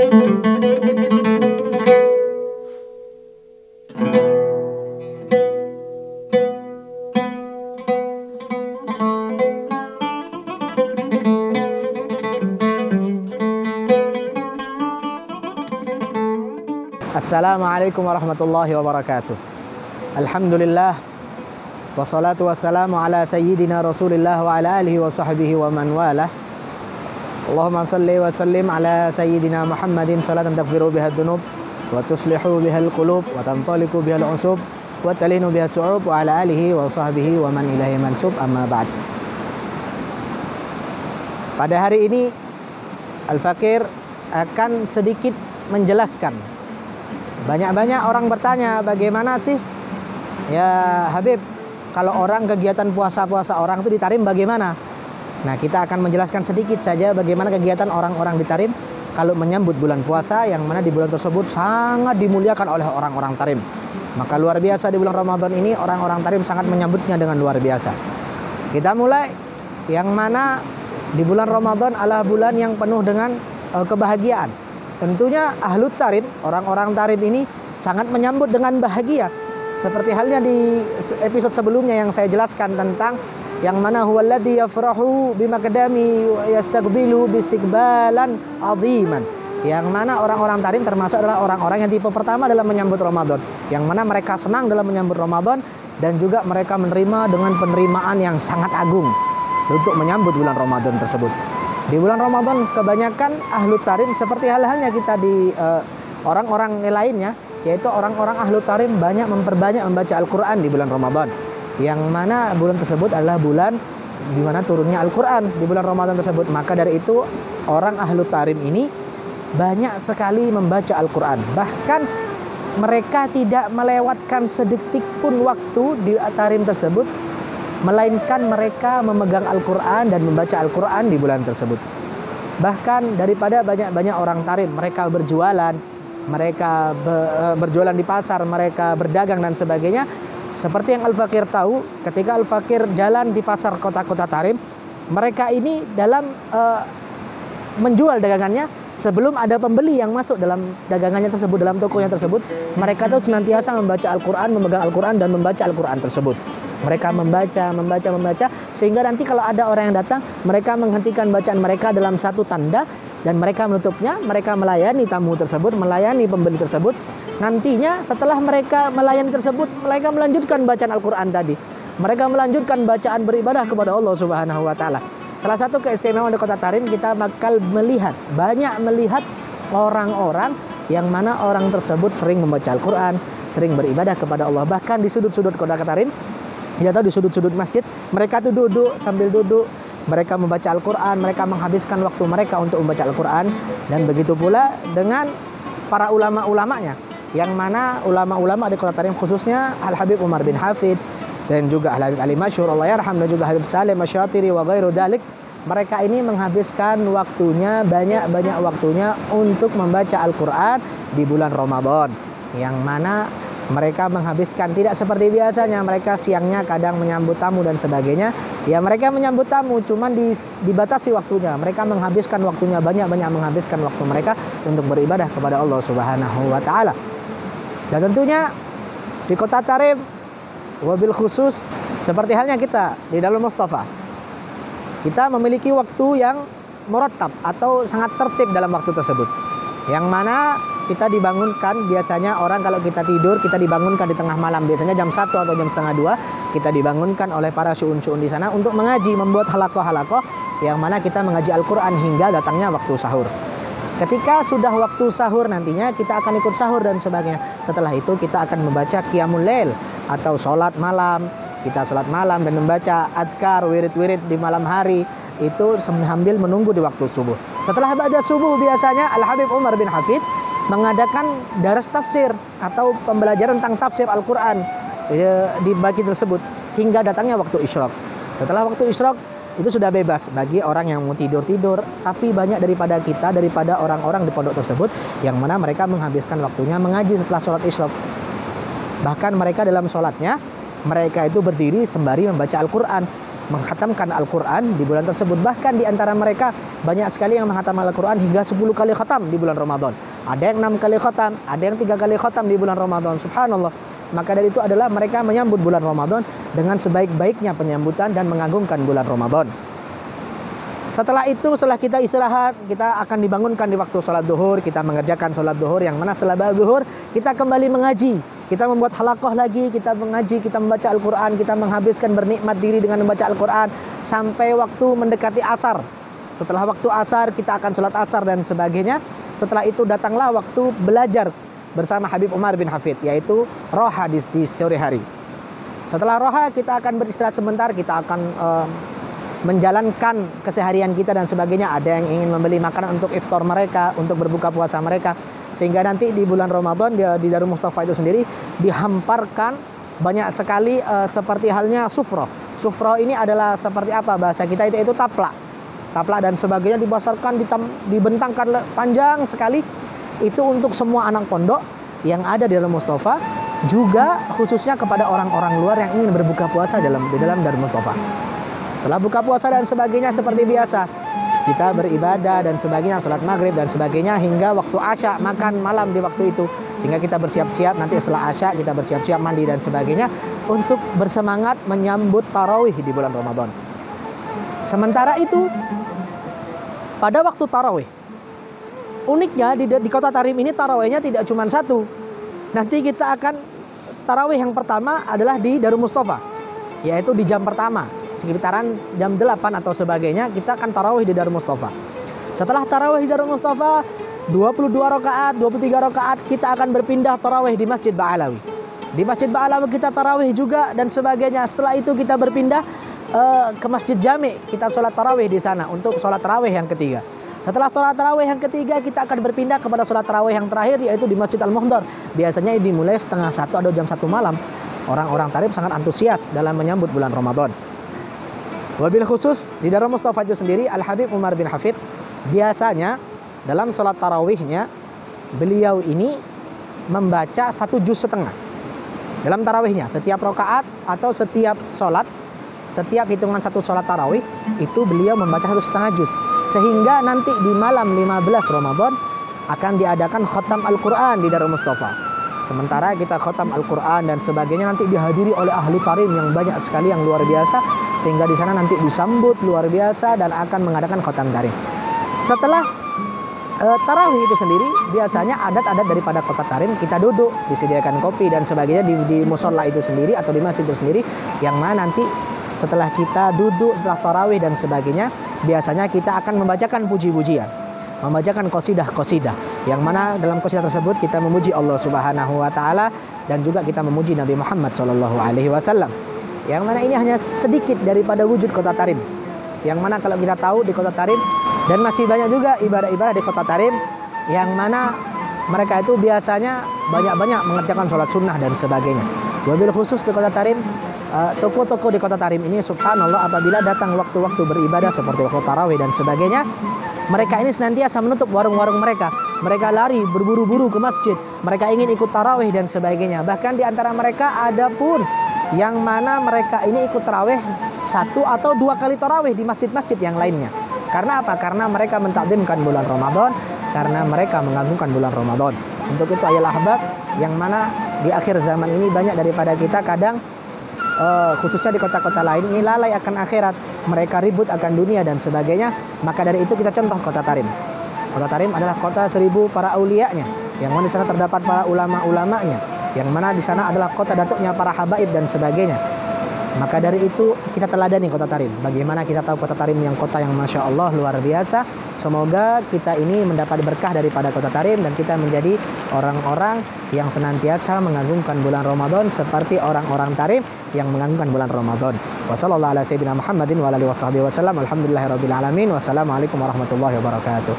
Assalamualaikum warahmatullahi wabarakatuh. Alhamdulillah wassalatu wassalamu ala sayyidina Rasulillah wa ala alihi wa sahbihi wa man walah. Allahumma salli wa sallim ala sayyidina Muhammadin salatan taghfiru biha dzunub wa tuslihu biha al-qulub wa tantaliqu biha al-usub wa talinu biha as-su'ub wa ala alihi wa sahbihi wa man ilaihi mansub, amma ba'd. Pada hari ini Al-Fakir akan sedikit menjelaskan. Banyak-banyak orang bertanya, bagaimana sih ya Habib, kalau orang kegiatan puasa-puasa orang itu di Tarim bagaimana? Nah, kita akan menjelaskan sedikit saja bagaimana kegiatan orang-orang di Tarim kalau menyambut bulan puasa, yang mana di bulan tersebut sangat dimuliakan oleh orang-orang Tarim. Maka luar biasa di bulan Ramadan ini orang-orang Tarim sangat menyambutnya dengan luar biasa. Kita mulai, yang mana di bulan Ramadan adalah bulan yang penuh dengan kebahagiaan. Tentunya ahlut Tarim, orang-orang Tarim ini sangat menyambut dengan bahagia. Seperti halnya di episode sebelumnya yang saya jelaskan tentang yang mana huwallazi yafrahu bimakdami yastaqbilu biistiqbalan aziman. Yang mana orang-orang Tarim termasuk adalah orang-orang yang tipe pertama dalam menyambut Ramadan. Yang mana mereka senang dalam menyambut Ramadan dan juga mereka menerima dengan penerimaan yang sangat agung untuk menyambut bulan Ramadan tersebut. Di bulan Ramadan kebanyakan ahlu Tarim seperti hal-halnya kita di orang-orang lainnya, yaitu orang-orang ahlu Tarim memperbanyak membaca Al-Quran di bulan Ramadan. Yang mana bulan tersebut adalah bulan di mana turunnya Al-Quran di bulan Ramadan tersebut. Maka dari itu orang ahlu Tarim ini banyak sekali membaca Al-Quran. Bahkan mereka tidak melewatkan sedetik pun waktu di Tarim tersebut, melainkan mereka memegang Al-Quran dan membaca Al-Quran di bulan tersebut. Bahkan daripada banyak-banyak orang Tarim, mereka berjualan, mereka berjualan di pasar, mereka berdagang dan sebagainya. Seperti yang Al-Fakir tahu, ketika Al-Fakir jalan di pasar kota-kota Tarim, mereka ini dalam menjual dagangannya, sebelum ada pembeli yang masuk dalam dagangannya tersebut, dalam tokonya tersebut, mereka tuh senantiasa membaca Al-Quran, memegang Al-Quran dan membaca Al-Quran tersebut. Mereka membaca sehingga nanti kalau ada orang yang datang, mereka menghentikan bacaan mereka dalam satu tanda dan mereka menutupnya. Mereka melayani tamu tersebut, melayani pembeli tersebut. Nantinya setelah mereka melayani tersebut, mereka melanjutkan bacaan Al-Quran tadi. Mereka melanjutkan bacaan beribadah kepada Allah Subhanahu wa taala. Salah satu keistimewaan di kota Tarim, kita bakal banyak melihat orang-orang yang mana orang tersebut sering membaca Al-Quran, sering beribadah kepada Allah. Bahkan di sudut-sudut kota Tarim, ya tahu, di sudut-sudut masjid, mereka tuh sambil duduk, mereka membaca Al-Quran, mereka menghabiskan waktu mereka untuk membaca Al-Quran. Dan begitu pula dengan para ulama-ulamanya, yang mana ulama-ulama di kota Tarim khususnya Al-Habib Umar bin Hafid dan juga Al-Habib Ali Masyhur Allah yarham dan juga Habib Salim Asyatiri wa ghairu dalik. Mereka ini menghabiskan waktunya, banyak waktunya untuk membaca Al-Quran di bulan Ramadan, yang mana mereka menghabiskan tidak seperti biasanya. Mereka siangnya kadang menyambut tamu dan sebagainya. Ya, mereka menyambut tamu cuman dibatasi waktunya. Mereka menghabiskan waktunya, banyak menghabiskan waktu mereka untuk beribadah kepada Allah Subhanahu wa taala. Dan tentunya di kota Tarim wabil khusus seperti halnya kita di Darul Mustafa, kita memiliki waktu yang murattab atau sangat tertib dalam waktu tersebut. Yang mana kita dibangunkan, biasanya orang kalau kita tidur, kita dibangunkan di tengah malam, biasanya jam 1 atau jam setengah 2, kita dibangunkan oleh para syu'un-syu'un di sana untuk mengaji, membuat halakoh-halakoh, yang mana kita mengaji Al-Quran hingga datangnya waktu sahur. Ketika sudah waktu sahur nantinya, kita akan ikut sahur dan sebagainya. Setelah itu kita akan membaca Qiyamul Lail atau sholat malam. Kita sholat malam dan membaca adkar, wirid-wirid di malam hari, itu sambil menunggu di waktu subuh. Setelah ba'da subuh biasanya Al-Habib Umar bin Hafid mengadakan daras tafsir atau pembelajaran tentang tafsir Al-Quran di bagi tersebut hingga datangnya waktu isyraq. Setelah waktu isyraq itu sudah bebas bagi orang yang mau tidur-tidur. Tapi banyak daripada orang-orang di pondok tersebut yang mana mereka menghabiskan waktunya mengaji setelah sholat isyraq. Bahkan mereka dalam sholatnya, mereka itu berdiri sembari membaca Al-Quran. menghatamkan Al-Quran di bulan tersebut. Bahkan di antara mereka banyak sekali yang menghatam Al-Quran hingga 10 kali khatam di bulan Ramadan. Ada yang 6 kali khatam, ada yang 3 kali khatam di bulan Ramadan. Subhanallah. Maka dari itu adalah mereka menyambut bulan Ramadan dengan sebaik-baiknya penyambutan dan mengagungkan bulan Ramadan. Setelah itu, setelah kita istirahat, kita akan dibangunkan di waktu sholat duhur. Kita mengerjakan sholat duhur, yang mana setelah ba'da duhur kita kembali mengaji. Kita membuat halaqah lagi, kita mengaji, kita membaca Al-Quran, kita menghabiskan bernikmat diri dengan membaca Al-Quran sampai waktu mendekati asar. Setelah waktu asar kita akan sholat asar dan sebagainya. Setelah itu datanglah waktu belajar bersama Habib Umar bin Hafid, yaitu roha di sore hari. Setelah roha kita akan beristirahat sebentar, kita akan menjalankan keseharian kita dan sebagainya. Ada yang ingin membeli makanan untuk iftar mereka, untuk berbuka puasa mereka, sehingga nanti di bulan Ramadan di Darul Mustafa itu sendiri dihamparkan banyak sekali seperti halnya sufro. Sufro ini adalah seperti apa bahasa kita itu taplak dan sebagainya, dibesarkan, dibentangkan panjang sekali. Itu untuk semua anak pondok yang ada di Darul Mustafa, juga khususnya kepada orang-orang luar yang ingin berbuka puasa di dalam Darul Mustafa. Setelah buka puasa dan sebagainya seperti biasa, kita beribadah dan sebagainya, salat maghrib dan sebagainya, hingga waktu asya, makan malam di waktu itu. Sehingga kita bersiap-siap, nanti setelah asya kita bersiap-siap mandi dan sebagainya untuk bersemangat menyambut tarawih di bulan Ramadan. Sementara itu, pada waktu tarawih, uniknya di kota Tarim ini tarawihnya tidak cuma satu. Nanti kita akan tarawih yang pertama adalah di Darul Mustafa, yaitu di jam pertama. Sekitaran jam 8 atau sebagainya kita akan tarawih di Darul Mustafa. Setelah tarawih di Darul Mustafa 22 rakaat, 23 rakaat, kita akan berpindah tarawih di Masjid Ba'alawi. Di Masjid Ba'alawi kita tarawih juga dan sebagainya. Setelah itu kita berpindah ke Masjid Jami, kita sholat tarawih di sana untuk sholat tarawih yang ketiga. Setelah sholat tarawih yang ketiga kita akan berpindah kepada sholat tarawih yang terakhir, yaitu di Masjid Al-Muhdar. Biasanya dimulai setengah 1 atau jam 1 malam. Orang-orang Tarim sangat antusias dalam menyambut bulan Ramadan. Wabil khusus di Darul Mustafa itu sendiri, Al-Habib Umar bin Hafid biasanya dalam sholat tarawihnya beliau ini membaca 1 juz setengah dalam tarawihnya. Setiap rakaat atau setiap sholat, setiap hitungan satu sholat tarawih itu beliau membaca 1,5 juz, sehingga nanti di malam 15 Ramadan akan diadakan khatam Al-Quran di Darul Mustafa. Sementara kita khatam Al-Quran dan sebagainya nanti dihadiri oleh ahli tarim yang banyak sekali, yang luar biasa, sehingga di sana nanti disambut luar biasa dan akan mengadakan khatam tarim. Setelah tarawih itu sendiri, biasanya adat-adat daripada kota Tarim, kita duduk, disediakan kopi dan sebagainya di musola itu sendiri atau di masjid itu sendiri, yang mana nanti setelah kita duduk, setelah tarawih dan sebagainya, biasanya kita akan membacakan puji-pujian, membacakan qasidah-qasidah, yang mana dalam qasidah tersebut kita memuji Allah Subhanahu wa taala dan juga kita memuji Nabi Muhammad sallallahu alaihi wasallam. Yang mana ini hanya sedikit daripada wujud kota Tarim. Yang mana kalau kita tahu di kota Tarim, dan masih banyak juga ibadah-ibadah di kota Tarim yang mana mereka itu biasanya banyak-banyak mengerjakan sholat sunnah dan sebagainya. Wabil khusus di kota Tarim, toko-toko di kota Tarim ini subhanallah apabila datang waktu-waktu beribadah seperti waktu tarawih dan sebagainya, mereka ini senantiasa menutup warung-warung mereka. Mereka lari berburu-buru ke masjid. Mereka ingin ikut tarawih dan sebagainya. Bahkan di antara mereka ada pun yang mana mereka ini ikut tarawih 1 atau 2 kali tarawih di masjid-masjid yang lainnya. Karena apa? Karena mereka mentakdimkan bulan Ramadan, karena mereka mengagungkan bulan Ramadan. Untuk itu ayat ahbab, yang mana di akhir zaman ini banyak daripada kita kadang khususnya di kota-kota lain ini lalai akan akhirat, mereka ribut akan dunia dan sebagainya. Maka dari itu kita contoh kota Tarim. Kota Tarim adalah kota 1000 para aulianya, yang mana di sana terdapat para ulama-ulamanya, yang mana di sana adalah kota datuknya para habaib dan sebagainya. Maka dari itu kita teladani kota Tarim. Bagaimana kita tahu kota Tarim yang kota yang masya Allah luar biasa. Semoga kita ini mendapat berkah daripada kota Tarim dan kita menjadi orang-orang yang senantiasa mengagungkan bulan Ramadan seperti orang-orang Tarim yang mengagungkan bulan Ramadan. Wassallallahu ala sayyidina Muhammadin wa alihi washabihi wasallam. Alhamdulillahirabbil alamin. Wassalamualaikum warahmatullahi wabarakatuh.